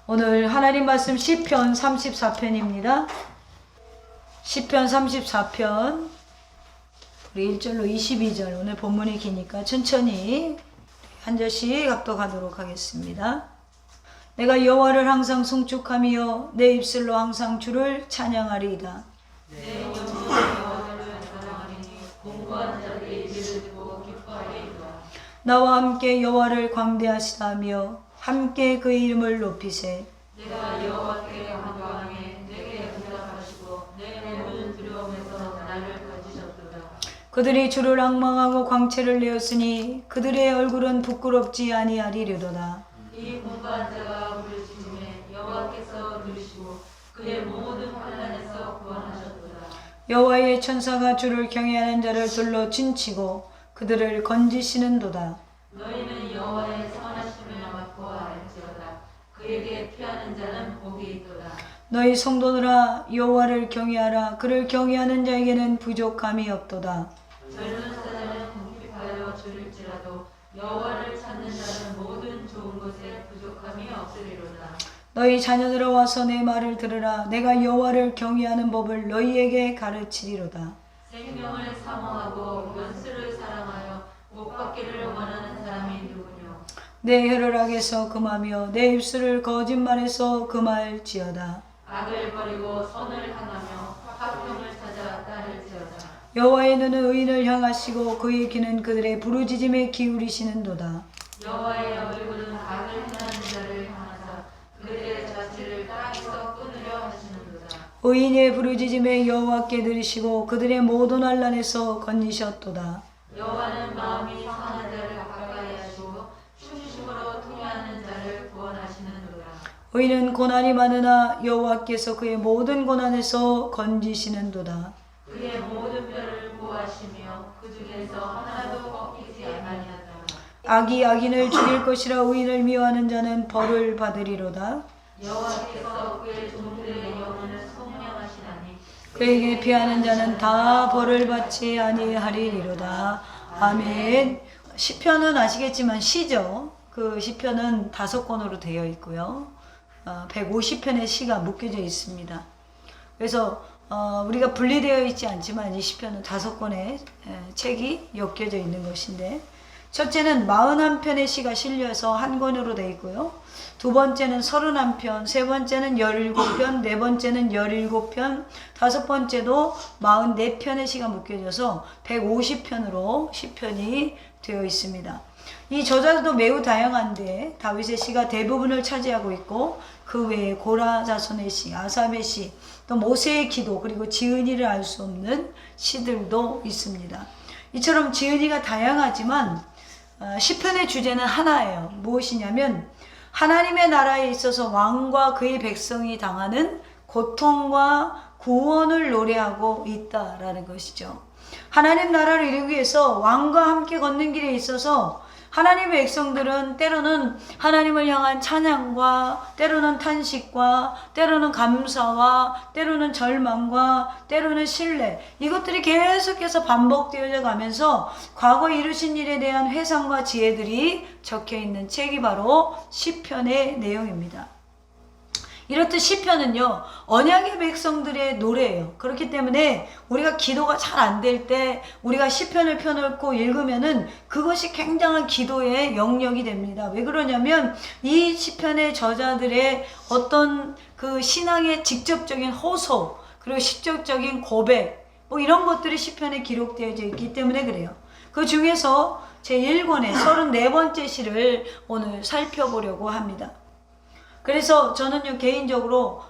오늘 하나님 말씀 시편 34편입니다. 시편 34편 우리 1절로 22절, 오늘 본문이 기니까 천천히 한 절씩 합독하도록 하겠습니다. 내가 여호와를 항상 송축하며 내 입술로 항상 주를 찬양하리이다. 내 영혼이 여호와를 사랑하리니 공고한 자들의 입을 듣고 기뻐하리이다. 나와 함께 여호와를 광대하시다며 함께 그의 이름을 높이세. 내가 여호와께 간구하니 내게 응답하시고 내 모든 두려움에서 나를 가지셨도다. 그들이 주를 앙망하고 광채를 내었으니 그들의 얼굴은 부끄럽지 아니하리로다. 이 공고한 자가 부르짖음에 여호와께서 들으시고 그의 모든 환난에서 구원하셨도다. 여호와의 천사가 주를 경외하는 자를 둘러 진치고 그들을 건지시는도다. 너희는 여호와의 선하심을 맛보아 알지어다. 그에게 피하는 자는 복이 있도다. 너희 성도들아 여호와를 경외하라. 그를 경외하는 자에게는 부족함이 없도다. 젊은 사자는 궁핍하여 줄일지라도 여호와를 찾는 자는 모든 좋은 것에 부족함이 없으리로다. 너희 자녀들아 와서 내 말을 들으라. 내가 여호와를 경외하는 법을 너희에게 가르치리로다. 생명을 사모하고 연수를 사랑하여 복 받기를 원하는 사람이 누구뇨? 내 혀를 악에서 금하며 내 입술을 거짓말에서 금할지어다. 악을 버리고 선을 향하며 화평을 찾아 따를지어다. 여호와의 눈은 의인을 향하시고 그의 귀는 그들의 부르짖음에 기울이시는도다. 여호와의 얼굴은 악을 행하는 자를 향하사 그들의 자취를 땅에서 끊으려 하시는도다. 의인의 부르짖음에 여호와께 들으시고 그들의 모든 환난에서 건지셨도다. 여호와는 마음이 상한 자를 가까이 하시고 충심으로 통회하는 자를 구원하시는도다. 의인은 고난이 많으나 여호와께서 그의 모든 고난에서 건지시는도다. 그의 모든 뼈를 보호하시며 그 중에서 하나도 꺾이지 아니하다. 악이 악인을 죽일 것이라 의인을 미워하는 자는 벌을 받으리로다. 여호와께서 그의 종들의 영혼을 성령하시나니 그에게 피하는 자는 다 벌을 받지 아니하리로다. 아멘. 시편은 아시겠지만 시죠. 그 시편은 5권으로 되어 있고요. 150편의 시가 묶여져 있습니다. 그래서 우리가 분리되어 있지 않지만 이 시편은 5권의 책이 엮여져 있는 것인데, 첫째는 41편의 시가 실려서 한 권으로 되어 있고요. 두 번째는 31편, 세 번째는 17편, 네 번째는 17편, 다섯 번째도 44편의 시가 묶여져서 150편으로 시편이 되어 있습니다. 이 저자도 매우 다양한데 다윗의 시가 대부분을 차지하고 있고, 그 외에 고라 자손의 시, 아삽의 시, 또 모세의 기도, 그리고 지은이를 알 수 없는 시들도 있습니다. 이처럼 지은이가 다양하지만 시편의 주제는 하나예요. 무엇이냐면 하나님의 나라에 있어서 왕과 그의 백성이 당하는 고통과 구원을 노래하고 있다라는 것이죠. 하나님 나라를 이루기 위해서 왕과 함께 걷는 길에 있어서 하나님의 백성들은 때로는 하나님을 향한 찬양과, 때로는 탄식과, 때로는 감사와, 때로는 절망과, 때로는 신뢰, 이것들이 계속해서 반복되어져 가면서 과거 이루신 일에 대한 회상과 지혜들이 적혀 있는 책이 바로 시편의 내용입니다. 이렇듯 시편은요, 언약의 백성들의 노래예요. 그렇기 때문에 우리가 기도가 잘 안 될 때 우리가 시편을 펴놓고 읽으면은 그것이 굉장한 기도의 영역이 됩니다. 왜 그러냐면 이 시편의 저자들의 어떤 그 신앙의 직접적인 호소, 그리고 직접적인 고백, 뭐 이런 것들이 시편에 기록되어 있기 때문에 그래요. 그 중에서 제1권의 34번째 시를 오늘 살펴보려고 합니다. 그래서 저는요, 개인적으로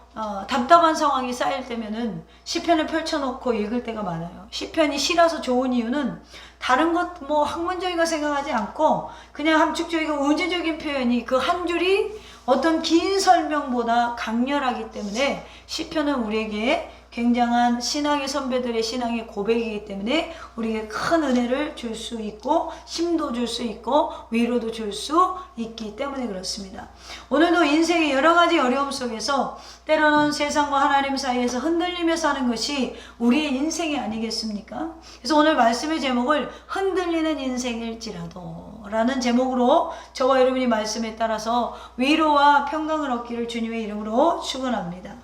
답답한 상황이 쌓일 때면은 시편을 펼쳐놓고 읽을 때가 많아요. 시편이 시라서 좋은 이유는 다른 것 뭐 학문적인 거 생각하지 않고 그냥 함축적이고 의지적인 표현이 그 한 줄이 어떤 긴 설명보다 강렬하기 때문에 시편은 우리에게 굉장한 신앙의 선배들의 신앙의 고백이기 때문에 우리에게 큰 은혜를 줄 수 있고 힘도 줄 수 있고 위로도 줄 수 있기 때문에 그렇습니다. 오늘도 인생의 여러 가지 어려움 속에서 때로는 세상과 하나님 사이에서 흔들리며 사는 것이 우리의 인생이 아니겠습니까? 그래서 오늘 말씀의 제목을 흔들리는 인생일지라도 라는 제목으로 저와 여러분이 말씀에 따라서 위로와 평강을 얻기를 주님의 이름으로 축원합니다.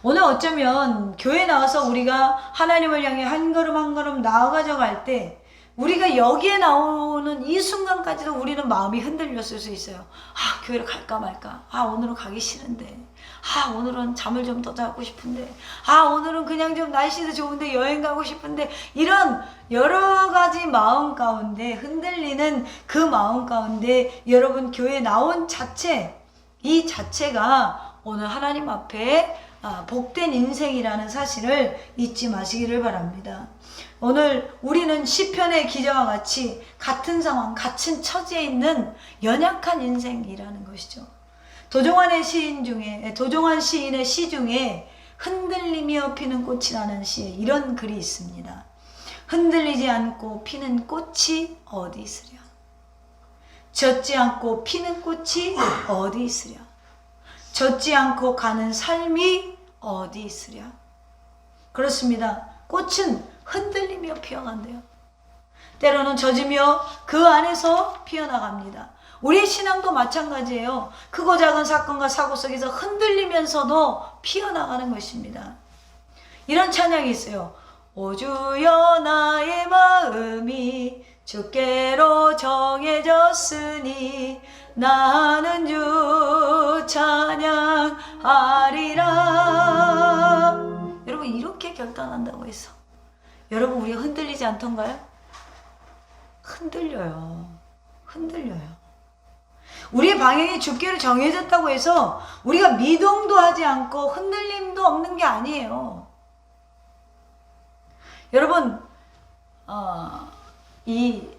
오늘 어쩌면 교회 나와서 우리가 하나님을 향해 한 걸음 한 걸음 나아가져 갈 때 우리가 여기에 나오는 이 순간까지도 우리는 마음이 흔들렸을 수 있어요. 아, 교회를 갈까 말까. 아, 오늘은 가기 싫은데. 아, 오늘은 잠을 좀 더 자고 싶은데. 아, 오늘은 그냥 좀 날씨도 좋은데 여행 가고 싶은데. 이런 여러 가지 마음 가운데 흔들리는 그 마음 가운데 여러분 교회에 나온 자체, 이 자체가 오늘 하나님 앞에 복된 인생이라는 사실을 잊지 마시기를 바랍니다. 오늘 우리는 시편의 기자와 같이 같은 상황, 같은 처지에 있는 연약한 인생이라는 것이죠. 도종환 시인의 시 중에 흔들리며 피는 꽃이라는 시에 이런 글이 있습니다. 흔들리지 않고 피는 꽃이 어디 있으랴. 젖지 않고 피는 꽃이 어디 있으랴. 젖지 않고 가는 삶이 어디 있으랴. 그렇습니다. 꽃은 흔들리며 피어난대요. 때로는 젖으며 그 안에서 피어나갑니다. 우리의 신앙도 마찬가지예요. 크고 작은 사건과 사고 속에서 흔들리면서도 피어나가는 것입니다. 이런 찬양이 있어요. 오 주여 나의 마음이 주께로 정해졌으니 나는 주 찬양하리라. 여러분 이렇게 결단한다고 해서 여러분 우리가 흔들리지 않던가요? 흔들려요. 우리의 방향이 주께로 정해졌다고 해서 우리가 미동도 하지 않고 흔들림도 없는 게 아니에요. 여러분 이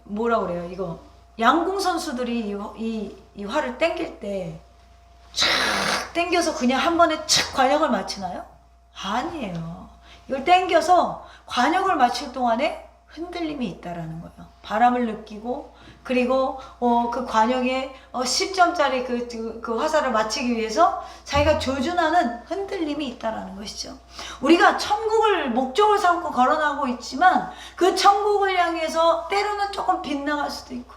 뭐라 그래요? 이거 양궁 선수들이 이 활을 당길 때 촥 당겨서 그냥 한 번에 촥 관역을 맞추나요? 아니에요. 이걸 당겨서 관역을 맞출 동안에 흔들림이 있다라는 거예요. 바람을 느끼고 그리고 그 관역에 10점짜리 그 화살을 맞추기 위해서 자기가 조준하는 흔들림이 있다라는 것이죠. 우리가 천국을 목적을 삼고 걸어나가고 있지만 그 천국을 향해서 때로는 조금 빗나갈 수도 있고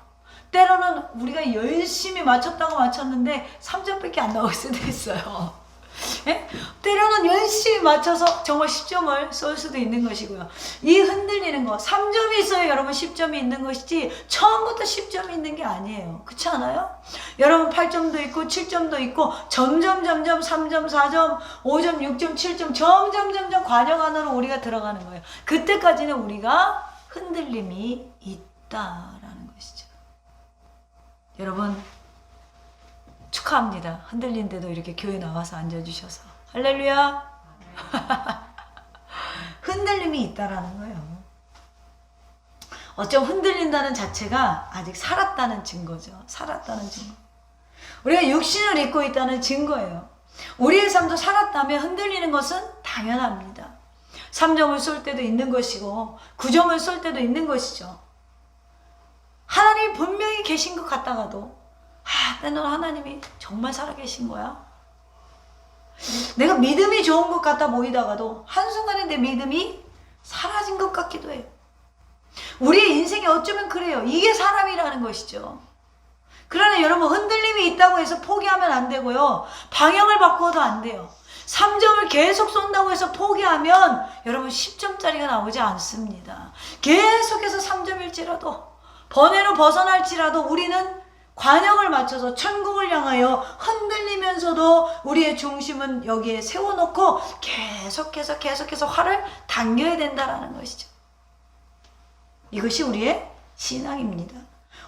때로는 우리가 열심히 맞췄는데 3점밖에 안 나올 수도 있어요. 예? 때로는 열심히 맞춰서 정말 10점을 쏠 수도 있는 것이고요. 이 흔들리는 거 3점이 있어야 여러분 10점이 있는 것이지 처음부터 10점이 있는 게 아니에요. 그렇지 않아요? 여러분 8점도 있고 7점도 있고 점점 3점, 4점, 5점, 6점, 7점 점점 관역 안으로 우리가 들어가는 거예요. 그때까지는 우리가 흔들림이 있다라는 것이죠. 여러분 축하합니다. 흔들린데도 이렇게 교회 나와서 앉아주셔서 할렐루야. 흔들림이 있다라는 거예요. 어쩜 흔들린다는 자체가 아직 살았다는 증거죠. 살았다는 증거. 우리가 육신을 입고 있다는 증거예요. 우리의 삶도 살았다면 흔들리는 것은 당연합니다. 3점을 쏠 때도 있는 것이고 9점을 쏠 때도 있는 것이죠. 하나님이 분명히 계신 것 같다가도 너는 하나님이 정말 살아계신 거야? 내가 믿음이 좋은 것 같아 보이다가도 한순간에 내 믿음이 사라진 것 같기도 해요. 우리의 인생이 어쩌면 그래요. 이게 사람이라는 것이죠. 그러나 여러분 흔들림이 있다고 해서 포기하면 안 되고요. 방향을 바꿔도 안 돼요. 3점을 계속 쏜다고 해서 포기하면 여러분 10점짜리가 나오지 않습니다. 계속해서 3점일지라도 번외로 벗어날지라도 우리는 관역을 맞춰서 천국을 향하여 흔들리면서도 우리의 중심은 여기에 세워놓고 계속해서 활을 당겨야 된다는 것이죠. 이것이 우리의 신앙입니다.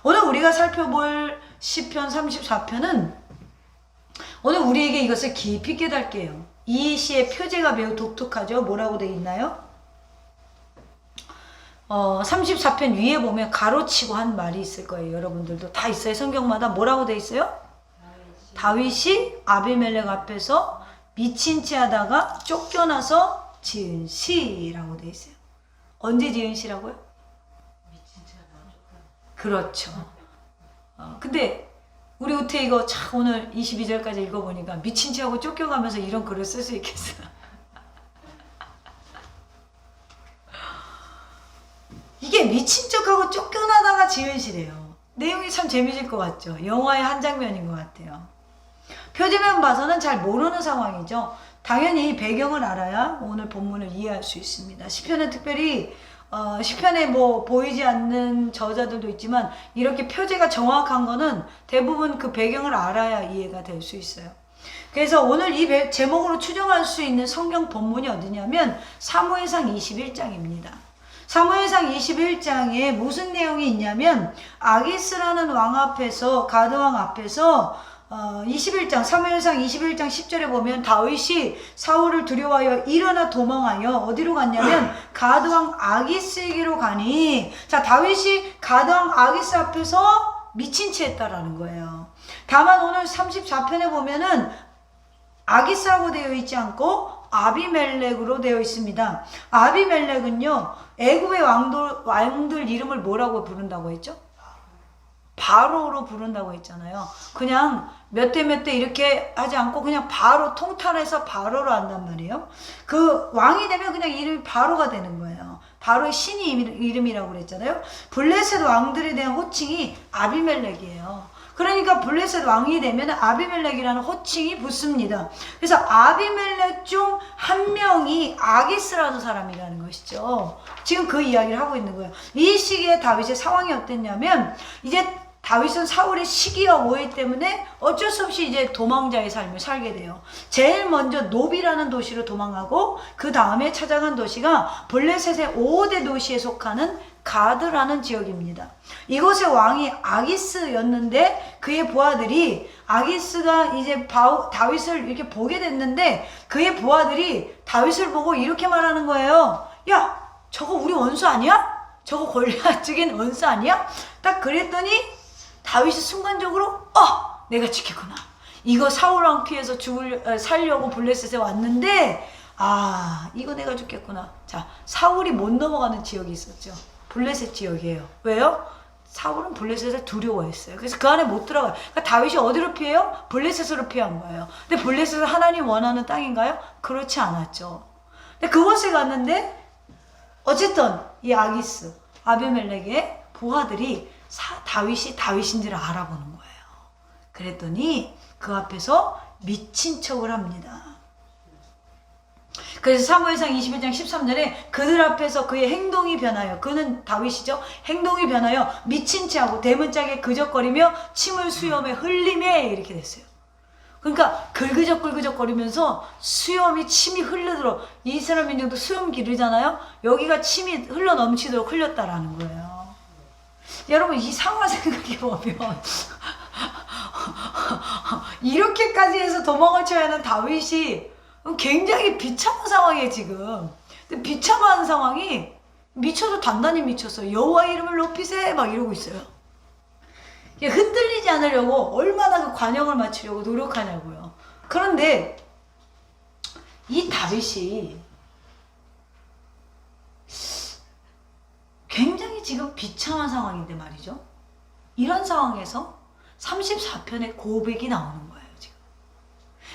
오늘 우리가 살펴볼 시편 34편은 오늘 우리에게 이것을 깊이 깨닫게요. 이 시의 표제가 매우 독특하죠. 뭐라고 되어 있나요? 34편 위에 보면 가로치고 한 말이 있을 거예요. 여러분들도 다 있어요. 성경마다 뭐라고 돼 있어요? 다윗이 아비멜렉 앞에서 미친 채 하다가 쫓겨나서 지은 시라고 돼 있어요. 언제 지은 시라고요? 미친 채 하다가 쫓겨나. 그렇죠. 근데 우리 우태 이거 참 오늘 22절까지 읽어보니까 미친 채 하고 쫓겨가면서 이런 글을 쓸 수 있겠어. 이게 미친 척하고 쫓겨나다가 지은 시래요. 내용이 참 재미질 것 같죠. 영화의 한 장면인 것 같아요. 표지면 봐서는 잘 모르는 상황이죠. 당연히 배경을 알아야 오늘 본문을 이해할 수 있습니다. 시편은 특별히 시편에 뭐 보이지 않는 저자들도 있지만 이렇게 표제가 정확한 거는 대부분 그 배경을 알아야 이해가 될 수 있어요. 그래서 오늘 이 제목으로 추정할 수 있는 성경 본문이 어디냐면 사무엘상 21장입니다. 사무엘상 21장에 무슨 내용이 있냐면 아기스라는 왕 앞에서 가드왕 앞에서 21장 사무엘상 21장 10절에 보면 다윗이 사울을 두려워하여 일어나 도망하여 어디로 갔냐면 가드왕 아기스에게로 가니 자 다윗이 가드왕 아기스 앞에서 미친 채 했다라는 거예요. 다만 오늘 34편에 보면은 아기스라고 되어 있지 않고 아비멜렉으로 되어 있습니다. 아비멜렉은요 애굽의 왕들 이름을 뭐라고 부른다고 했죠? 바로로 부른다고 했잖아요. 그냥 몇 대 몇 대 이렇게 하지 않고 그냥 바로 통탄해서 바로로 한단 말이에요. 그 왕이 되면 그냥 이름이 바로가 되는 거예요. 바로의 신이 이름이라고 그랬잖아요. 블레셋 왕들에 대한 호칭이 아비멜렉이에요. 그러니까 블레셋 왕이 되면 아비멜렉이라는 호칭이 붙습니다. 그래서 아비멜렉 중 한 명이 아기스라는 사람이라는 것이죠. 지금 그 이야기를 하고 있는 거예요. 이 시기에 다윗의 상황이 어땠냐면 이제 다윗은 사울의 시기와 오해 때문에 어쩔 수 없이 이제 도망자의 삶을 살게 돼요. 제일 먼저 노비라는 도시로 도망가고 그 다음에 찾아간 도시가 블레셋의 5대 도시에 속하는 가드라는 지역입니다. 이곳의 왕이 아기스였는데 그의 부하들이 아기스가 이제 다윗을 이렇게 보게 됐는데 그의 부하들이 다윗을 보고 이렇게 말하는 거예요. 야, 저거 우리 원수 아니야? 저거 골리앗 죽인 원수 아니야? 딱 그랬더니 다윗이 순간적으로 내가 지켰구나. 이거 사울 왕 피해서 살려고 블레셋에 왔는데 이거 내가 죽겠구나. 자, 사울이 못 넘어가는 지역이 있었죠. 블레셋 지역이에요. 왜요? 사울은 블레셋을 두려워했어요. 그래서 그 안에 못 들어가요. 그러니까 다윗이 어디로 피해요? 블레셋으로 피한 거예요. 근데 블레셋은 하나님 원하는 땅인가요? 그렇지 않았죠. 근데 그곳에 갔는데 어쨌든 이 아기스, 아비멜렉의 부하들이 다윗이 다윗인지를 알아보는 거예요. 그랬더니 그 앞에서 미친 척을 합니다. 그래서 사무엘상 21장 13절에 그들 앞에서 그의 행동이 변하여 그는 다윗이죠. 행동이 변하여 미친 채하고 대문짝에 그적거리며 침을 수염에 흘리매 이렇게 됐어요. 그러니까 긁으적거리면서 수염이 침이 흘러들어 이스라엘 민족도 수염 기르잖아요. 여기가 침이 흘러 넘치도록 흘렸다라는 거예요. 여러분 이 상황 생각해 보면 이렇게까지 해서 도망을 쳐야 하는 다윗이 굉장히 비참한 상황이에요 지금. 근데 비참한 상황이 미쳐도 단단히 미쳤어요. 여호와 이름을 높이세 막 이러고 있어요. 흔들리지 않으려고 얼마나 그 관용을 맞추려고 노력하냐고요. 그런데 이 다윗이 굉장히 지금 비참한 상황인데 말이죠. 이런 상황에서 34편의 고백이 나오는 거예요 지금.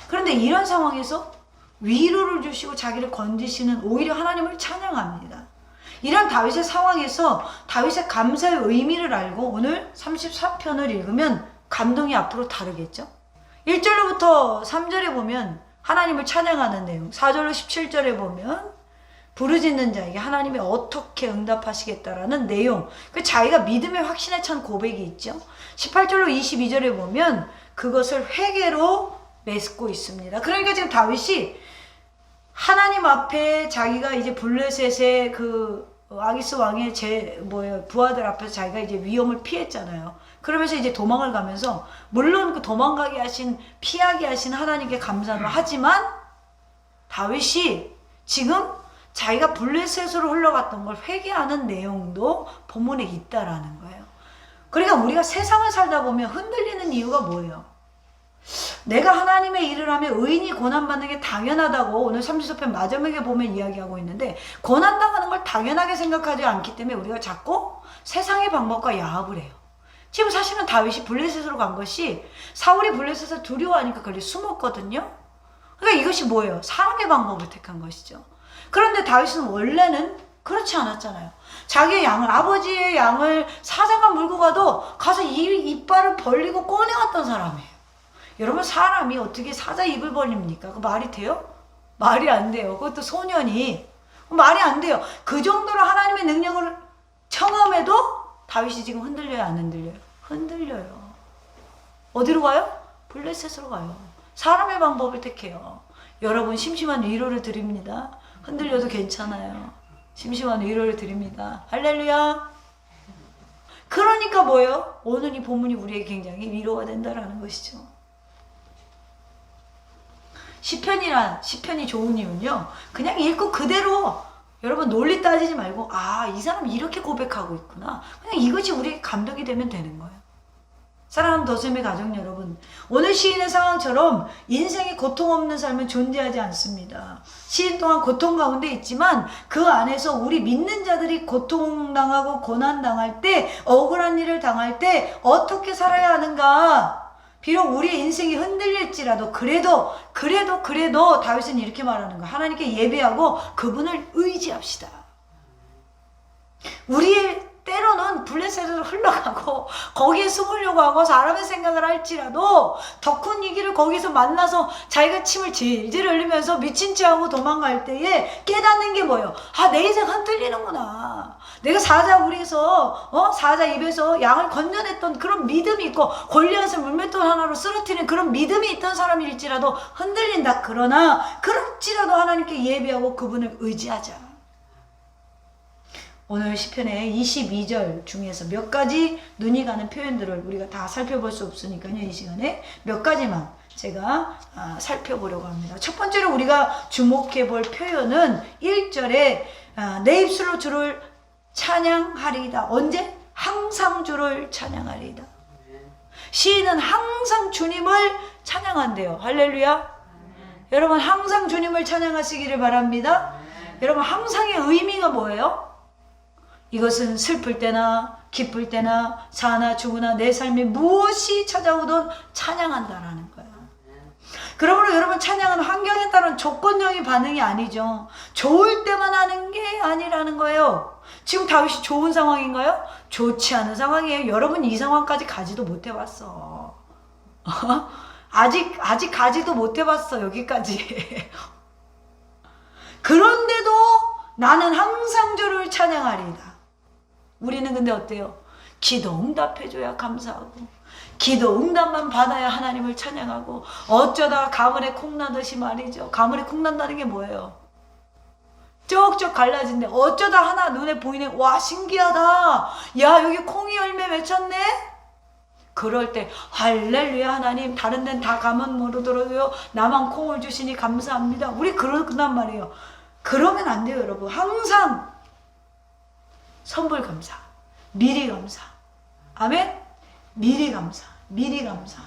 그런데 이런 상황에서 위로를 주시고 자기를 건지시는 오히려 하나님을 찬양합니다. 이런 다윗의 상황에서 다윗의 감사의 의미를 알고 오늘 34편을 읽으면 감동이 앞으로 다르겠죠. 1절로부터 3절에 보면 하나님을 찬양하는 내용, 4절로 17절에 보면 부르짖는 자에게 하나님이 어떻게 응답하시겠다라는 내용, 그 자기가 믿음의 확신에 찬 고백이 있죠. 18절로 22절에 보면 그것을 회개로 메고 있습니다. 그러니까 지금 다윗이 하나님 앞에 자기가 이제 블레셋의 그 아기스 왕의 부하들 앞에서 자기가 이제 위험을 피했잖아요. 그러면서 이제 도망을 가면서 물론 그 도망가게 하신 피하게 하신 하나님께 감사를 하지만 다윗이 지금 자기가 블레셋으로 흘러갔던 걸 회개하는 내용도 본문에 있다라는 거예요. 그러니까 우리가 세상을 살다 보면 흔들리는 이유가 뭐예요? 내가 하나님의 일을 하면 의인이 고난받는 게 당연하다고 오늘 30편 마지막에 보면 이야기하고 있는데, 고난당하는 걸 당연하게 생각하지 않기 때문에 우리가 자꾸 세상의 방법과 야합을 해요. 지금 사실은 다윗이 블레셋으로 간 것이 사울이 블레셋을 두려워하니까 거기 숨었거든요. 그러니까 이것이 뭐예요? 사람의 방법을 택한 것이죠. 그런데 다윗은 원래는 그렇지 않았잖아요. 자기의 양을, 아버지의 양을 사자가 물고 가서 이빨을 벌리고 꺼내왔던 사람이에요. 여러분, 사람이 어떻게 사자 입을 벌립니까? 그 말이 돼요? 말이 안 돼요. 그것도 소년이. 말이 안 돼요. 그 정도로 하나님의 능력을 청함해도 다윗이 지금 흔들려요, 안 흔들려요? 흔들려요. 어디로 가요? 블레셋으로 가요. 사람의 방법을 택해요. 여러분, 심심한 위로를 드립니다. 흔들려도 괜찮아요. 심심한 위로를 드립니다. 할렐루야. 그러니까 뭐예요? 오늘 이 본문이 우리에게 굉장히 위로가 된다라는 것이죠. 시편이 좋은 이유는요, 그냥 읽고 그대로, 여러분 논리 따지지 말고, 아, 이 사람 이렇게 고백하고 있구나, 그냥 이것이 우리에게 감동이 되면 되는 거예요. 사랑하는 더샘의 가족 여러분, 오늘 시인의 상황처럼 인생에 고통 없는 삶은 존재하지 않습니다. 시인 또한 고통 가운데 있지만 그 안에서 우리 믿는 자들이 고통당하고 고난당할 때, 억울한 일을 당할 때 어떻게 살아야 하는가. 비록 우리의 인생이 흔들릴지라도 그래도 다윗은 이렇게 말하는 거야. 하나님께 예배하고 그분을 의지합시다. 우리의 때로는 블레셋으로 흘러가고 거기에 숨으려고 하고 사람의 생각을 할지라도 더 큰 위기를 거기서 만나서 자기가 침을 질질 흘리면서 미친 체 하고 도망갈 때에 깨닫는 게 뭐예요? 아, 내 인생 흔들리는구나. 내가 사자 우리에서 사자 입에서 양을 건져냈던 그런 믿음이 있고 골리앗을 물맷돌 하나로 쓰러뜨리는 그런 믿음이 있던 사람일지라도 흔들린다. 그러나 그럴지라도 하나님께 예배하고 그분을 의지하자. 오늘 시편의 22절 중에서 몇 가지 눈이 가는 표현들을 우리가 다 살펴볼 수 없으니까요, 이 시간에 몇 가지만 제가 살펴보려고 합니다. 첫 번째로 우리가 주목해 볼 표현은 1절에 내 입술로 주를 찬양하리이다. 언제? 항상 주를 찬양하리이다. 시인은 항상 주님을 찬양한대요. 할렐루야. 여러분, 항상 주님을 찬양하시기를 바랍니다. 여러분, 항상의 의미가 뭐예요? 이것은 슬플 때나 기쁠 때나 사나 죽으나 내 삶에 무엇이 찾아오든 찬양한다라는 거야. 그러므로 여러분, 찬양은 환경에 따른 조건적인 반응이 아니죠. 좋을 때만 하는 게 아니라는 거예요. 지금 다윗이 좋은 상황인가요? 좋지 않은 상황이에요. 여러분, 이 상황까지 가지도 못해봤어. 아직 가지도 못해봤어. 여기까지. 그런데도 나는 항상 주를 찬양하리이다. 우리는 근데 어때요? 기도 응답해줘야 감사하고, 기도 응답만 받아야 하나님을 찬양하고, 어쩌다가 가물에 콩나듯이 말이죠. 가물에 콩난다는 게 뭐예요? 쪽쪽 갈라진데 어쩌다 하나 눈에 보이네. 와, 신기하다. 야, 여기 콩이 열매 맺혔네. 그럴 때 할렐루야, 하나님 다른 데는 다 가면 모르더라도요 나만 콩을 주시니 감사합니다. 우리 그런단 말이에요. 그러면 안 돼요, 여러분. 항상 선불 감사, 미리 감사. 아멘? 미리 감사, 미리 감사.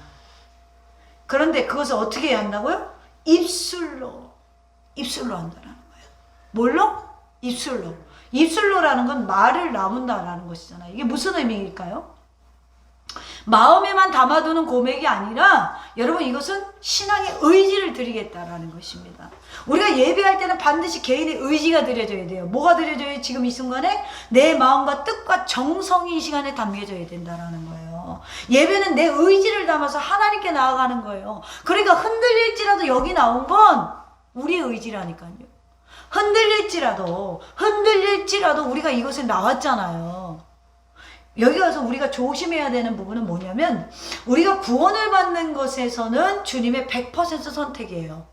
그런데 그것을 어떻게 해야 한다고요? 입술로 한다라는 거예요. 뭘로? 입술로. 입술로라는 건 말을 나눈다라는 것이잖아요. 이게 무슨 의미일까요? 마음에만 담아두는 고백이 아니라 여러분, 이것은 신앙의 의지를 드리겠다라는 것입니다. 우리가 예배할 때는 반드시 개인의 의지가 드려져야 돼요. 뭐가 드려져야 지금 이 순간에? 내 마음과 뜻과 정성이 이 시간에 담겨져야 된다라는 거예요. 예배는 내 의지를 담아서 하나님께 나아가는 거예요. 그러니까 흔들릴지라도 여기 나온 건 우리의 의지라니까요. 흔들릴지라도 우리가 이것에 나왔잖아요. 여기 와서 우리가 조심해야 되는 부분은 뭐냐면, 우리가 구원을 받는 것에서는 주님의 100% 선택이에요.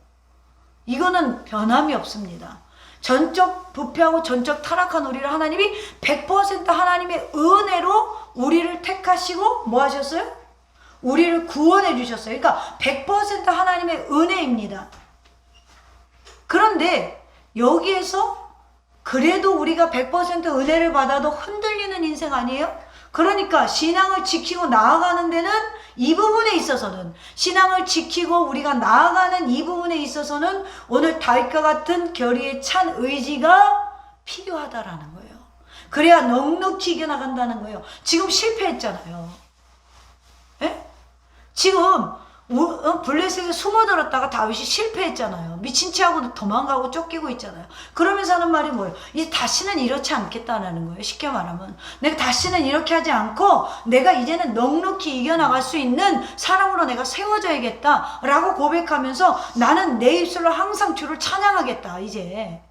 이거는 변함이 없습니다. 전적 부패하고 전적 타락한 우리를 하나님이 100% 하나님의 은혜로 우리를 택하시고 뭐 하셨어요? 우리를 구원해 주셨어요. 그러니까 100% 하나님의 은혜입니다. 그런데 여기에서 그래도 우리가 100% 은혜를 받아도 흔들리는 인생 아니에요? 그러니까 신앙을 지키고 나아가는 데는 이 부분에 있어서는 신앙을 지키고 우리가 나아가는 이 부분에 있어서는 오늘 다윗과 같은 결의에 찬 의지가 필요하다라는 거예요. 그래야 넉넉히 이겨나간다는 거예요. 지금 실패했잖아요. 예? 지금 블레셋에 숨어들었다가 다윗이 실패했잖아요. 미친 체하고 도망가고 쫓기고 있잖아요. 그러면서 하는 말이 뭐예요? 이제 다시는 이렇지 않겠다는 거예요. 쉽게 말하면 내가 다시는 이렇게 하지 않고 내가 이제는 넉넉히 이겨나갈 수 있는 사람으로 내가 세워져야겠다 라고 고백하면서 나는 내 입술로 항상 주를 찬양하겠다. 이제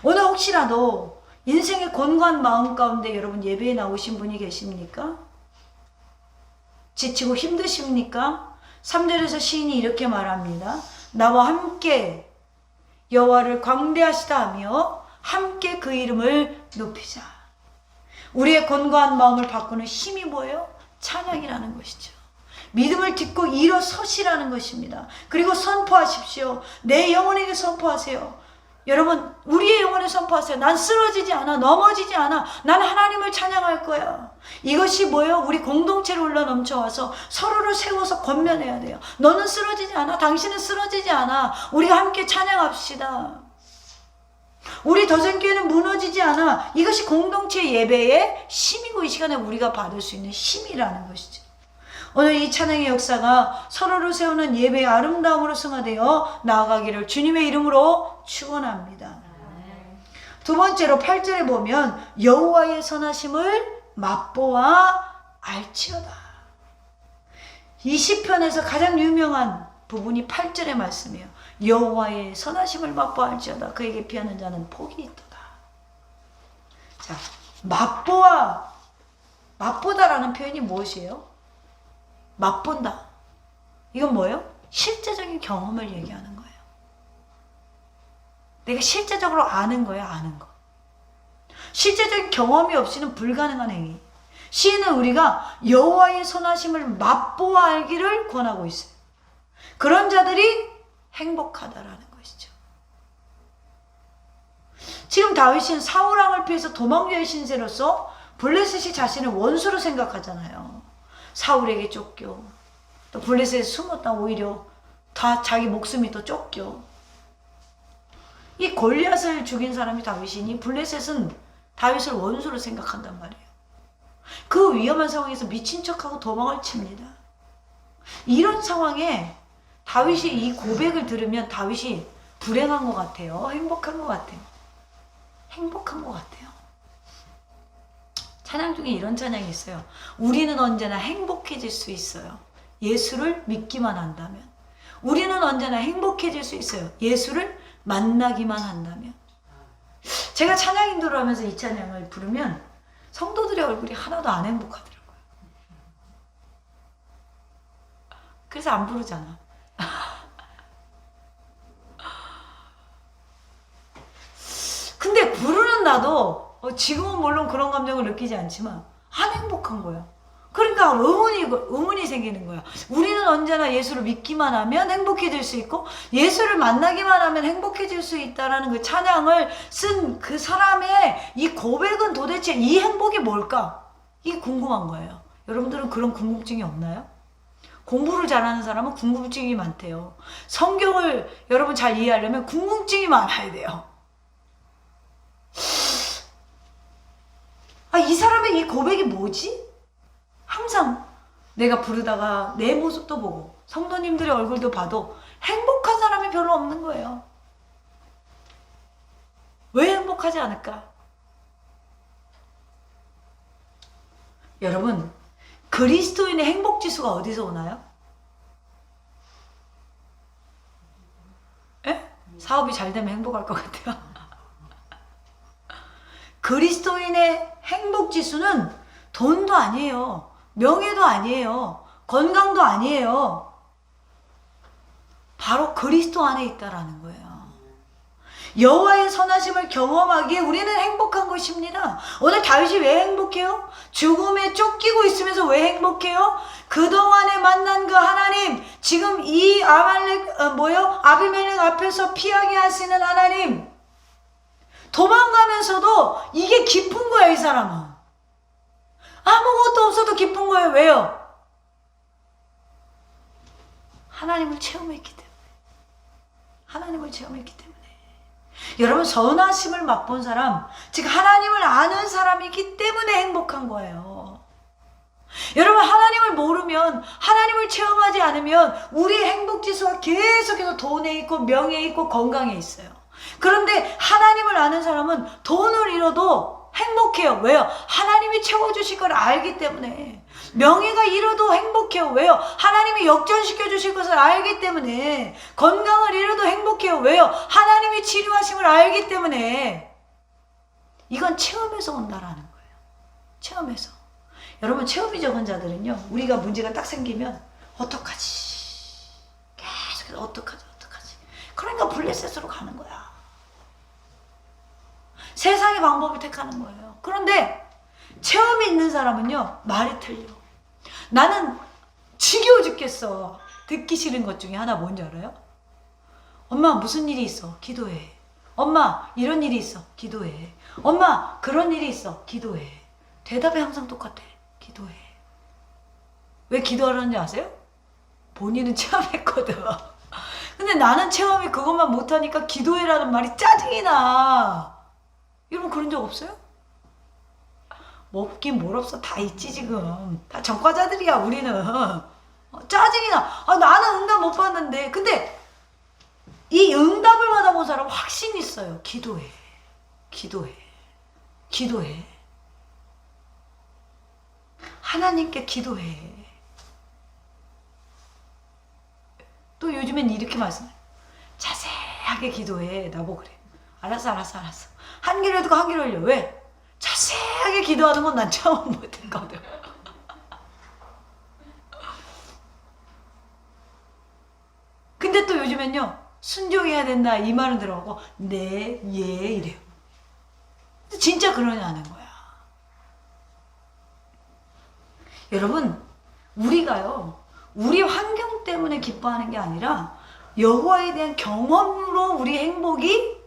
오늘 혹시라도 인생의 곤고한 마음 가운데 여러분 예배에 나오신 분이 계십니까? 지치고 힘드십니까? 3절에서 시인이 이렇게 말합니다. 나와 함께 여호와를 광대하시다 하며 함께 그 이름을 높이자. 우리의 곤고한 마음을 바꾸는 힘이 뭐예요? 찬양이라는 것이죠. 믿음을 딛고 일어서시라는 것입니다. 그리고 선포하십시오. 내 영혼에게 선포하세요. 여러분 우리의 영혼에 선포하세요. 난 쓰러지지 않아. 넘어지지 않아. 난 하나님을 찬양할 거야. 이것이 뭐예요? 우리 공동체로 흘러 넘쳐와서 서로를 세워서 권면해야 돼요. 너는 쓰러지지 않아. 당신은 쓰러지지 않아. 우리가 함께 찬양합시다. 우리 더전교회는 무너지지 않아. 이것이 공동체 예배의 힘이고 이 시간에 우리가 받을 수 있는 힘이라는 것이죠. 오늘 이 찬양의 역사가 서로를 세우는 예배의 아름다움으로 승화되어 나아가기를 주님의 이름으로 축원합니다. 두 번째로 8절에 보면 여호와의 선하심을 맛보아 알지어다. 이 시편에서 가장 유명한 부분이 8절의 말씀이에요. 여호와의 선하심을 맛보아 알지어다. 그에게 피하는 자는 복이 있도다. 자, 맛보다라는 표현이 무엇이에요? 맛본다. 이건 뭐예요? 실제적인 경험을 얘기하는 거예요. 내가 실제적으로 아는 거예요. 아는 거. 실제적인 경험이 없이는 불가능한 행위. 시인은 우리가 여호와의 선하심을 맛보아 알기를 권하고 있어요. 그런 자들이 행복하다라는 것이죠. 지금 다윗은 사울왕을 피해서 도망자의 신세로서 블레셋이 자신을 원수로 생각하잖아요. 사울에게 쫓겨 또 블레셋에 숨었다 오히려 다 자기 목숨이 또 쫓겨. 이 골리앗을 죽인 사람이 다윗이니 블레셋은 다윗을 원수로 생각한단 말이에요. 그 위험한 상황에서 미친 척하고 도망을 칩니다. 이런 상황에 다윗이 이 고백을 들으면 다윗이 불행한 것 같아요? 행복한 것 같아요? 행복한 것 같아요. 찬양 중에 이런 찬양이 있어요. 우리는 언제나 행복해질 수 있어요. 예수를 믿기만 한다면. 우리는 언제나 행복해질 수 있어요. 예수를 만나기만 한다면. 제가 찬양 인도를 하면서 이 찬양을 부르면 성도들의 얼굴이 하나도 안 행복하더라고요. 그래서 안 부르잖아. 근데 부르는 나도 지금은 물론 그런 감정을 느끼지 않지만 안 행복한 거야. 그러니까 의문이 생기는 거야. 우리는 언제나 예수를 믿기만 하면 행복해질 수 있고 예수를 만나기만 하면 행복해질 수 있다라는 그 찬양을 쓴 그 사람의 이 고백은 도대체 이 행복이 뭘까? 이게 궁금한 거예요. 여러분들은 그런 궁금증이 없나요? 공부를 잘하는 사람은 궁금증이 많대요. 성경을 여러분 잘 이해하려면 궁금증이 많아야 돼요. 이 사람의 이 고백이 뭐지? 항상 내가 부르다가 내 모습도 보고 성도님들의 얼굴도 봐도 행복한 사람이 별로 없는 거예요. 왜 행복하지 않을까? 여러분, 그리스도인의 행복지수가 어디서 오나요? 에? 사업이 잘 되면 행복할 것 같아요. 그리스도인의 행복지수는 돈도 아니에요. 명예도 아니에요. 건강도 아니에요. 바로 그리스도 안에 있다라는 거예요. 여호와의 선하심을 경험하기에 우리는 행복한 것입니다. 오늘 다윗이 왜 행복해요? 죽음에 쫓기고 있으면서 왜 행복해요? 그동안에 만난 그 하나님, 지금 이 아비멜렉 앞에서 피하게 하시는 하나님, 도망가면서도 이게 기쁜 거야, 이 사람은. 아무것도 없어도 기쁜 거예요. 왜요? 하나님을 체험했기 때문에. 하나님을 체험했기 때문에. 여러분, 선하심을 맛본 사람, 즉 하나님을 아는 사람이기 때문에 행복한 거예요. 여러분, 하나님을 모르면, 하나님을 체험하지 않으면 우리의 행복지수가 계속해서 돈에 있고 명예에 있고 건강에 있어요. 그런데 하나님을 아는 사람은 돈을 잃어도 행복해요. 왜요? 하나님이 채워주실 걸 알기 때문에. 명예가 잃어도 행복해요. 왜요? 하나님이 역전시켜 주실 것을 알기 때문에. 건강을 잃어도 행복해요. 왜요? 하나님이 치료하심을 알기 때문에. 이건 체험에서 온다라는 거예요. 체험에서. 여러분, 체험이 적은 자들은요, 우리가 문제가 딱 생기면 어떡하지? 계속해서 어떡하지? 그러니까 블레셋으로 가는 거야. 세상의 방법을 택하는 거예요. 그런데 체험이 있는 사람은요, 말이 틀려. 나는 지겨워 죽겠어. 듣기 싫은 것 중에 하나 뭔지 알아요? 엄마, 무슨 일이 있어? 기도해. 엄마, 이런 일이 있어? 기도해. 엄마, 그런 일이 있어? 기도해. 대답이 항상 똑같아. 기도해. 왜 기도하라는지 아세요? 본인은 체험했거든. 근데 나는 체험이 그것만 못하니까 기도해라는 말이 짜증이 나. 여러분, 그런 적 없어요? 뭐 없긴 뭘 없어. 다 있지 지금. 다 전과자들이야 우리는. 짜증이 나. 나는 응답 못 받는데. 근데 이 응답을 받아본 사람은 확신 있어요. 기도해. 기도해. 기도해. 하나님께 기도해. 또 요즘엔 이렇게 말씀해요. 자세하게 기도해. 나보고 그래. 알았어. 한 귀로 듣고 한 귀로 흘려. 왜? 자세하게 기도하는 건 난 처음 못했거든. 근데 또 요즘엔요, 순종해야 된다 이 말은 들어가고 네, 예 이래요. 진짜 그러냐는 거야. 여러분, 우리가요, 우리 환경 때문에 기뻐하는 게 아니라 여호와에 대한 경험으로 우리 행복이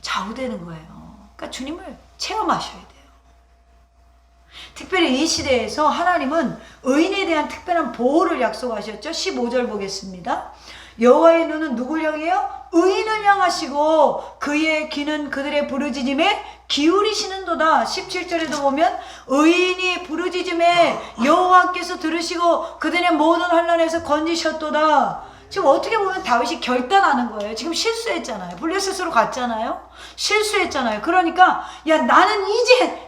좌우되는 거예요. 그러니까 주님을 체험하셔야 돼요. 특별히 이 시대에서 하나님은 의인에 대한 특별한 보호를 약속하셨죠. 15절 보겠습니다. 여호와의 눈은 누굴 향해요? 의인을 향하시고 그의 귀는 그들의 부르짖음에 기울이시는도다. 17절에도 보면 의인이 부르짖음에 여호와께서 들으시고 그들의 모든 환난에서 건지셨도다. 지금 어떻게 보면 다윗이 결단하는 거예요. 지금 실수했잖아요. 블레셋으로 갔잖아요. 실수했잖아요. 그러니까 야, 나는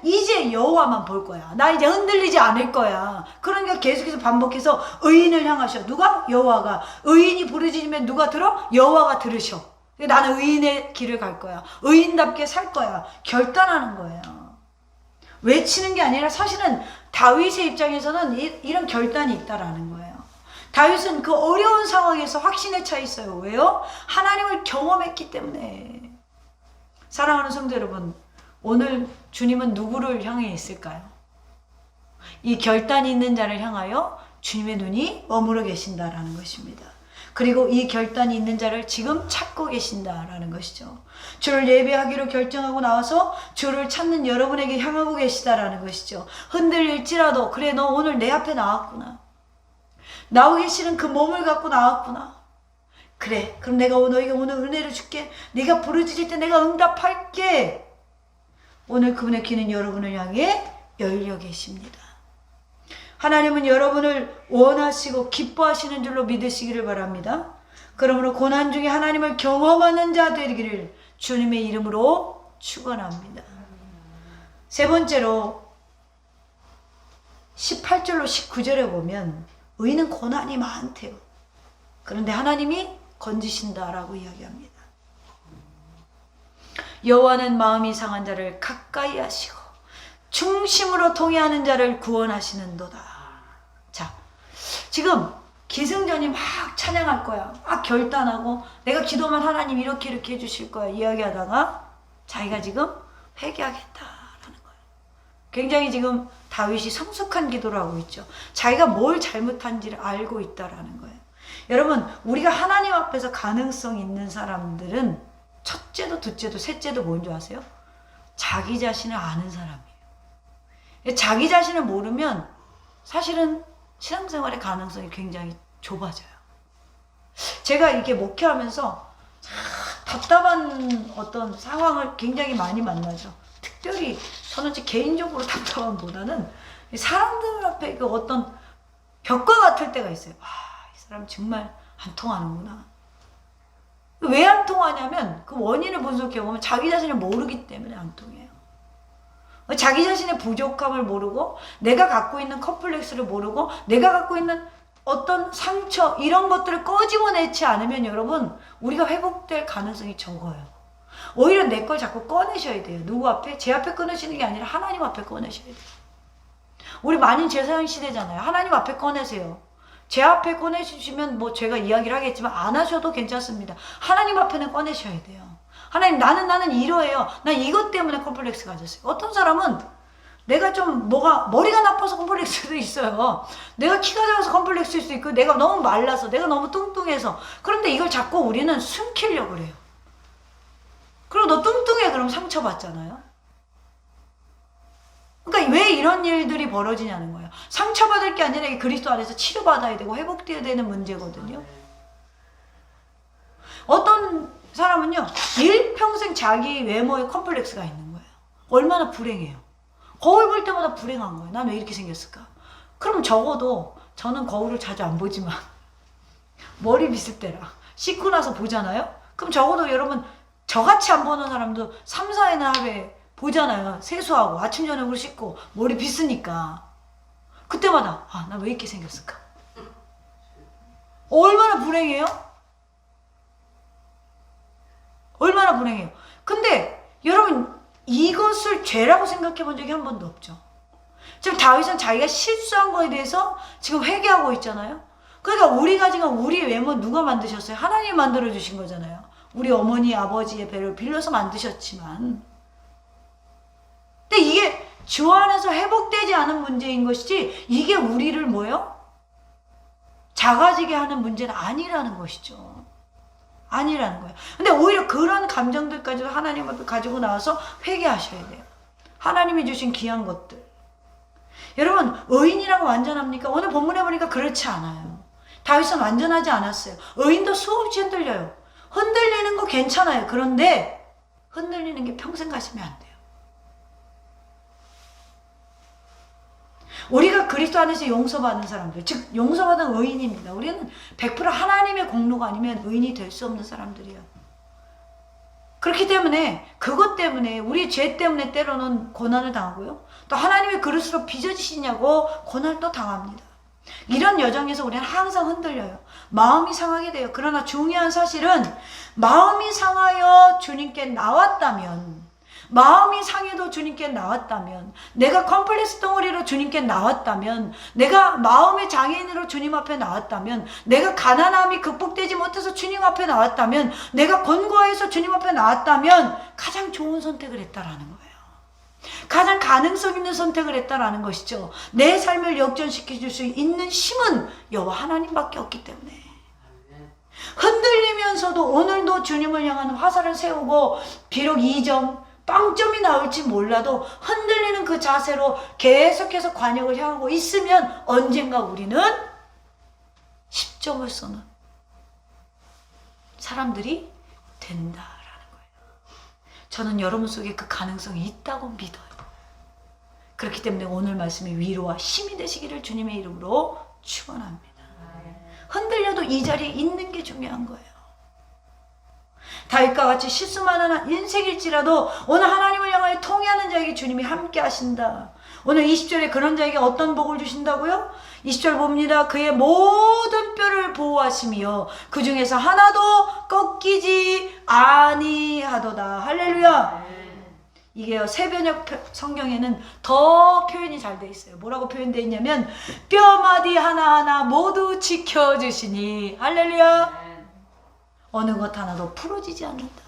이제 여호와만 볼 거야. 나 이제 흔들리지 않을 거야. 그러니까 계속해서 반복해서 의인을 향하셔. 누가? 여호와가. 의인이 부르짖으면 누가 들어? 여호와가 들으셔. 나는 의인의 길을 갈 거야. 의인답게 살 거야. 결단하는 거예요. 외치는 게 아니라 사실은 다윗의 입장에서는 이런 결단이 있다라는 거예요. 다윗은 그 어려운 상황에서 확신에 차 있어요. 왜요? 하나님을 경험했기 때문에. 사랑하는 성도 여러분, 오늘 주님은 누구를 향해 있을까요? 이 결단이 있는 자를 향하여 주님의 눈이 머무르 계신다라는 것입니다. 그리고 이 결단이 있는 자를 지금 찾고 계신다라는 것이죠. 주를 예배하기로 결정하고 나와서 주를 찾는 여러분에게 향하고 계시다라는 것이죠. 흔들릴지라도 그래, 너 오늘 내 앞에 나왔구나. 나오기 싫은 그 몸을 갖고 나왔구나. 그래, 그럼 내가 너에게 오늘 은혜를 줄게. 네가 부르짖을 때 내가 응답할게. 오늘 그분의 귀는 여러분을 향해 열려 계십니다. 하나님은 여러분을 원하시고 기뻐하시는 줄로 믿으시기를 바랍니다. 그러므로 고난 중에 하나님을 경험하는 자 되기를 주님의 이름으로 축원합니다. 세 번째로 18절로 19절에 보면 의인은 고난이 많대요. 그런데 하나님이 건지신다라고 이야기합니다. 여호와는 마음이 상한 자를 가까이 하시고 중심으로 통회하는 자를 구원하시는도다. 자, 지금 기승전이 막 찬양할 거야. 막 결단하고 내가 기도만 하나님 이렇게 해주실 거야 이야기하다가 자기가 지금 회개하겠다라는 거예요. 굉장히 지금 다윗이 성숙한 기도를 하고 있죠. 자기가 뭘 잘못한지를 알고 있다라는 거예요. 여러분, 우리가 하나님 앞에서 가능성 있는 사람들은 첫째도 둘째도 셋째도 뭔지 아세요? 자기 자신을 아는 사람이에요. 자기 자신을 모르면 사실은 신앙생활의 가능성이 굉장히 좁아져요. 제가 이렇게 목회하면서 답답한 어떤 상황을 굉장히 많이 만나죠. 특별히 저는 개인적으로 답답함보다는 사람들 앞에 그 어떤 벽과 같을 때가 있어요. 이 사람 정말 안 통하는구나. 왜 안 통하냐면 그 원인을 분석해보면 자기 자신을 모르기 때문에 안 통해요. 자기 자신의 부족함을 모르고 내가 갖고 있는 컴플렉스를 모르고 내가 갖고 있는 어떤 상처 이런 것들을 꺼집어내지 않으면 여러분 우리가 회복될 가능성이 적어요. 오히려 내 걸 자꾸 꺼내셔야 돼요. 누구 앞에? 제 앞에 꺼내시는 게 아니라 하나님 앞에 꺼내셔야 돼요. 우리 만인 제사장 시대잖아요. 하나님 앞에 꺼내세요. 제 앞에 꺼내주시면 뭐 제가 이야기를 하겠지만 안 하셔도 괜찮습니다. 하나님 앞에는 꺼내셔야 돼요. 하나님 나는 이러해요. 나 이것 때문에 컴플렉스 가졌어요. 어떤 사람은 내가 좀 머리가 나빠서 컴플렉스도 있어요. 내가 키가 작아서 컴플렉스일 수도 있고 내가 너무 말라서 내가 너무 뚱뚱해서 그런데 이걸 자꾸 우리는 숨기려고 그래요. 그리고 너 뚱뚱해 그럼 상처받잖아요. 그러니까 왜 이런 일들이 벌어지냐는 거예요. 상처받을 게 아니라 그리스도 안에서 치료받아야 되고 회복되어야 되는 문제거든요. 어떤 사람은요 일평생 자기 외모에 컴플렉스가 있는 거예요. 얼마나 불행해요. 거울 볼 때마다 불행한 거예요. 난 왜 이렇게 생겼을까? 그럼 적어도 저는 거울을 자주 안 보지만 머리 빗을 때라 씻고 나서 보잖아요. 그럼 적어도 여러분 저같이 안 보는 사람도 3, 4회나 하루에 보잖아요. 세수하고 아침 저녁으로 씻고 머리 빗으니까 그때마다 나 왜 이렇게 생겼을까? 얼마나 불행해요? 얼마나 불행해요. 근데 여러분 이것을 죄라고 생각해 본 적이 한 번도 없죠. 지금 다윗은 자기가 실수한 거에 대해서 지금 회개하고 있잖아요. 그러니까 우리가 지금 우리 외모 누가 만드셨어요? 하나님이 만들어 주신 거잖아요. 우리 어머니 아버지의 배를 빌려서 만드셨지만 근데 이게 주 안에서 회복되지 않은 문제인 것이지 이게 우리를 뭐요? 작아지게 하는 문제는 아니라는 것이죠. 아니라는 거예요. 근데 오히려 그런 감정들까지도 하나님 앞에 가지고 나와서 회개하셔야 돼요. 하나님이 주신 귀한 것들. 여러분 의인이라고 완전합니까? 오늘 본문에 보니까 그렇지 않아요. 다윗은 완전하지 않았어요. 의인도 수없이 흔들려요. 흔들리는 거 괜찮아요. 그런데 흔들리는 게 평생 가시면 안 돼요. 우리가 그리스도 안에서 용서받은 사람들, 즉 용서받은 의인입니다. 우리는 100% 하나님의 공로가 아니면 의인이 될 수 없는 사람들이에요. 그렇기 때문에 그것 때문에 우리 죄 때문에 때로는 고난을 당하고요. 또 하나님의 그릇으로 빚어지시냐고 고난을 또 당합니다. 이런 여정에서 우리는 항상 흔들려요. 마음이 상하게 돼요. 그러나 중요한 사실은 마음이 상하여 주님께 나왔다면 마음이 상해도 주님께 나왔다면 내가 컴플렉스 덩어리로 주님께 나왔다면 내가 마음의 장애인으로 주님 앞에 나왔다면 내가 가난함이 극복되지 못해서 주님 앞에 나왔다면 내가 권고해서 주님 앞에 나왔다면 가장 좋은 선택을 했다라는 거예요. 가장 가능성 있는 선택을 했다라는 것이죠. 내 삶을 역전시켜 줄 수 있는 힘은 여호와 하나님밖에 없기 때문에 흔들리면서도 오늘도 주님을 향한 화살을 세우고 비록 2점 빵점이 나올지 몰라도 흔들리는 그 자세로 계속해서 관역을 향하고 있으면 언젠가 우리는 10점을 쏘는 사람들이 된다라는 거예요. 저는 여러분 속에 그 가능성이 있다고 믿어요. 그렇기 때문에 오늘 말씀이 위로와 힘이 되시기를 주님의 이름으로 축원합니다. 흔들려도 이 자리에 있는 게 중요한 거예요. 다윗과 같이 실수 많은 인생일지라도 오늘 하나님을 향하여 통회하는 자에게 주님이 함께 하신다. 오늘 20절에 그런 자에게 어떤 복을 주신다고요? 20절 봅니다. 그의 모든 뼈를 보호하시며 그 중에서 하나도 꺾이지 아니하도다. 할렐루야. 이게요 새변역 성경에는 더 표현이 잘 돼 있어요. 뭐라고 표현되어 있냐면 뼈마디 하나하나 모두 지켜주시니. 할렐루야. 어느 것 하나도 풀어지지 않는다.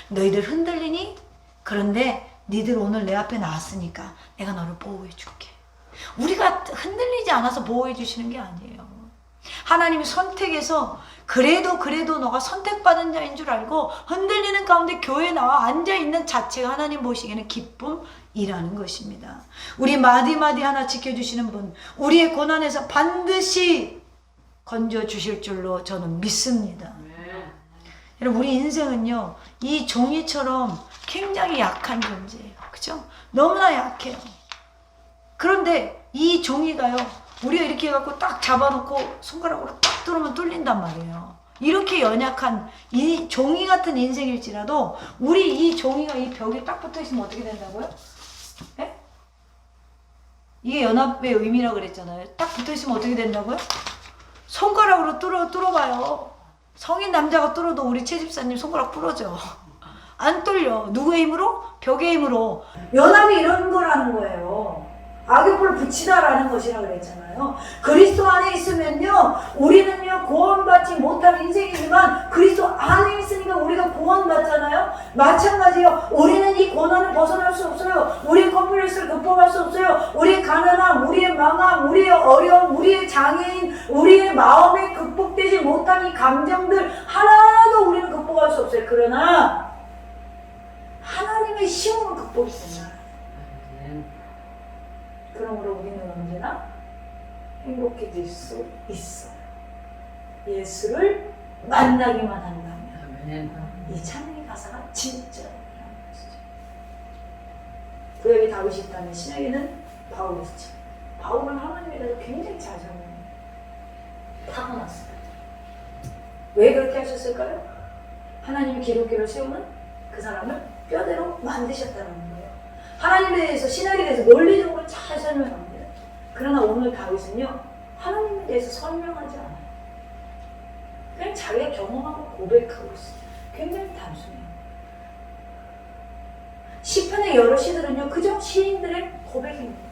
너희들 흔들리니? 그런데 니들 오늘 내 앞에 나왔으니까 내가 너를 보호해 줄게. 우리가 흔들리지 않아서 보호해 주시는 게 아니에요. 하나님이 선택해서 그래도 너가 선택받은 자인 줄 알고 흔들리는 가운데 교회에 나와 앉아있는 자체가 하나님 보시기에는 기쁨, 이라는 것입니다. 우리 마디마디 하나 지켜주시는 분, 우리의 고난에서 반드시 건져주실 줄로 저는 믿습니다. 여러분, 우리 인생은요, 이 종이처럼 굉장히 약한 존재예요. 그죠? 너무나 약해요. 그런데 이 종이가요, 우리가 이렇게 해갖고 딱 잡아놓고 손가락으로 딱 뚫으면 뚫린단 말이에요. 이렇게 연약한 이 종이 같은 인생일지라도 우리 이 종이가 이 벽에 딱 붙어있으면 어떻게 된다고요? 예? 이게 연합의 의미라고 그랬잖아요. 딱 붙어있으면 어떻게 된다고요? 손가락으로 뚫어봐요. 성인 남자가 뚫어도 우리 최 집사님 손가락 부러져. 안 뚫려. 누구의 힘으로? 벽의 힘으로. 연합이 이런 거라는 거예요. 악의불 붙이다라는 것이라고 그랬잖아요. 그리스도 안에 있으면요, 우리는요 구원받지 못할 인생이지만 그리스도 안에 있으니까 우리가 구원받잖아요. 마찬가지예요. 우리는 이 고난을 벗어날 수 없어요. 우리의 컴플렉스를 극복할 수 없어요. 우리의 가난함, 우리의 망함, 우리의 어려움, 우리의 장애인, 우리의 마음에 극복되지 못한 이 감정들 하나도 우리는 극복할 수 없어요. 그러나 하나님의 힘으로 극복됩니다. 그러므로 우리는 언제나 행복해질 수 있어요. 예수를 만나기만 한다면. 이 찬양의 가사가 진짜라는 것이죠. 구약에 다윗이 있다면 신약에는 바울이 있죠. 바울은 하나님에 대해서 굉장히 잘 설명해요. 타고났어요. 왜 그렇게 하셨을까요? 하나님이 기독교를 세우는 그 사람을 뼈대로 만드셨다는 거예요. 하나님에 대해서, 신학에 대해서 논리적으로 잘 설명합니다. 그러나 오늘 다윗은요, 하나님에 대해서 설명하지 않아요. 그냥 자기가 경험하고 고백하고 있어요. 굉장히 단순해요. 시편의 여러 시들은요, 그저 시인들의 고백입니다.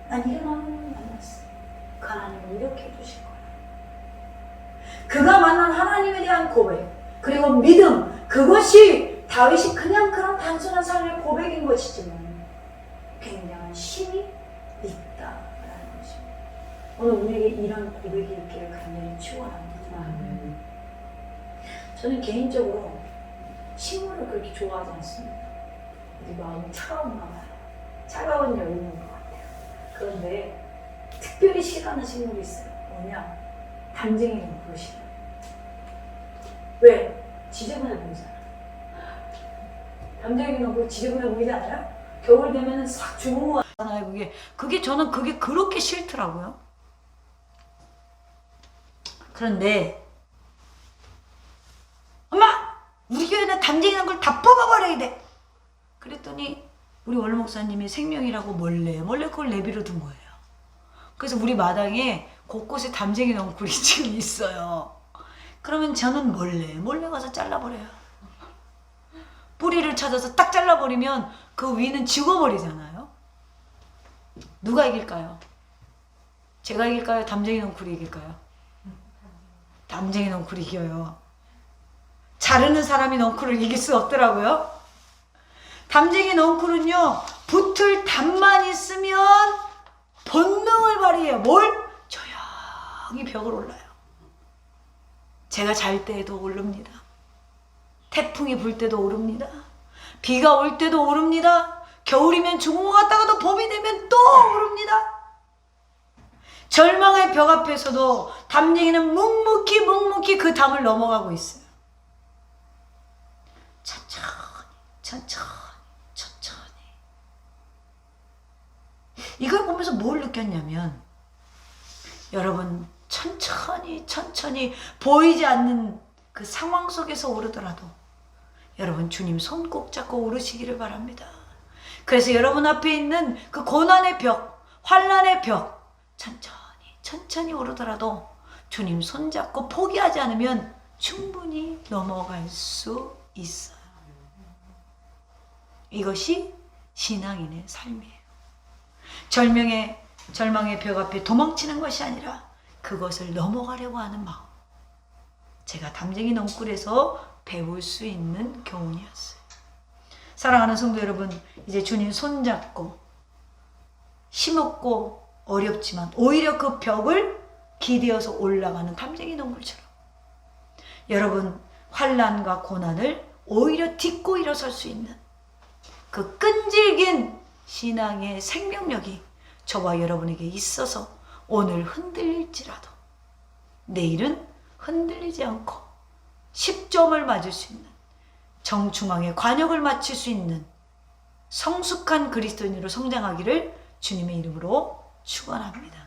난 이런 하나님을 만났어. 그 하나님을 이렇게 해주실 거야. 그가 만난 하나님에 대한 고백, 그리고 믿음, 그것이 다윗이 그냥 그런 단순한 삶의 고백인 것이지만 굉장한 힘이 있다라는 것입니다. 오늘 우리에게 이런 고백이 있기를 간절히 축원합니다. 저는 개인적으로 식물을 그렇게 좋아하지 않습니다. 우리 마음이 차가운가 봐요. 차가운 여인인 것 같아요. 그런데 특별히 싫어하는 식물이 있어요. 뭐냐? 담쟁이는 그것이에요. 왜? 지저분해 보이잖아. 담쟁이는 그 지저분해 보이지 않아요? 겨울 되면은 싹 죽은 거 같잖아요. 저는 그게 그렇게 싫더라고요. 그런데 엄마! 우리 교회는 담쟁이란 걸 다 뽑아버려야 돼. 그랬더니 우리 원로 목사님이 생명이라고 몰래 그걸 내비로 둔 거예요. 그래서 우리 마당에 곳곳에 담쟁이 넝쿨이 지금 있어요. 그러면 저는 몰래 가서 잘라버려요. 뿌리를 찾아서 딱 잘라버리면 그 위는 죽어버리잖아요. 누가 이길까요? 제가 이길까요? 담쟁이 넝쿨이 이길까요? 담쟁이 넝쿨이 이겨요. 자르는 사람이 넝쿨을 이길 수 없더라고요. 담쟁이 넝쿨은요, 붙을 담만 있으면 본능을 발휘해요. 뭘? 조용히 벽을 올라요. 제가 잘 때에도 오릅니다. 태풍이 불 때도 오릅니다. 비가 올 때도 오릅니다. 겨울이면 죽은 것 같다가도 봄이 되면 또 오릅니다. 절망의 벽 앞에서도 담쟁이는 묵묵히 그 담을 넘어가고 있어요. 천천히. 이걸 보면서 뭘 느꼈냐면, 여러분, 천천히 보이지 않는 그 상황 속에서 오르더라도 여러분 주님 손 꼭 잡고 오르시기를 바랍니다. 그래서 여러분 앞에 있는 그 고난의 벽, 환난의 벽, 천천히 오르더라도 주님 손 잡고 포기하지 않으면 충분히 넘어갈 수 있어요. 이것이 신앙인의 삶이에요. 절망의 벽 앞에 도망치는 것이 아니라 그것을 넘어가려고 하는 마음. 제가 담쟁이 넝쿨에서 배울 수 있는 교훈이었어요. 사랑하는 성도 여러분, 이제 주님 손잡고 힘없고 어렵지만 오히려 그 벽을 기대어서 올라가는 담쟁이 넝쿨처럼 여러분 환난과 고난을 오히려 딛고 일어설 수 있는 그 끈질긴 신앙의 생명력이 저와 여러분에게 있어서 오늘 흔들릴지라도 내일은 흔들리지 않고 10점을 맞을 수 있는 정중앙에 관역을 맞출 수 있는 성숙한 그리스도인으로 성장하기를 주님의 이름으로 축원합니다.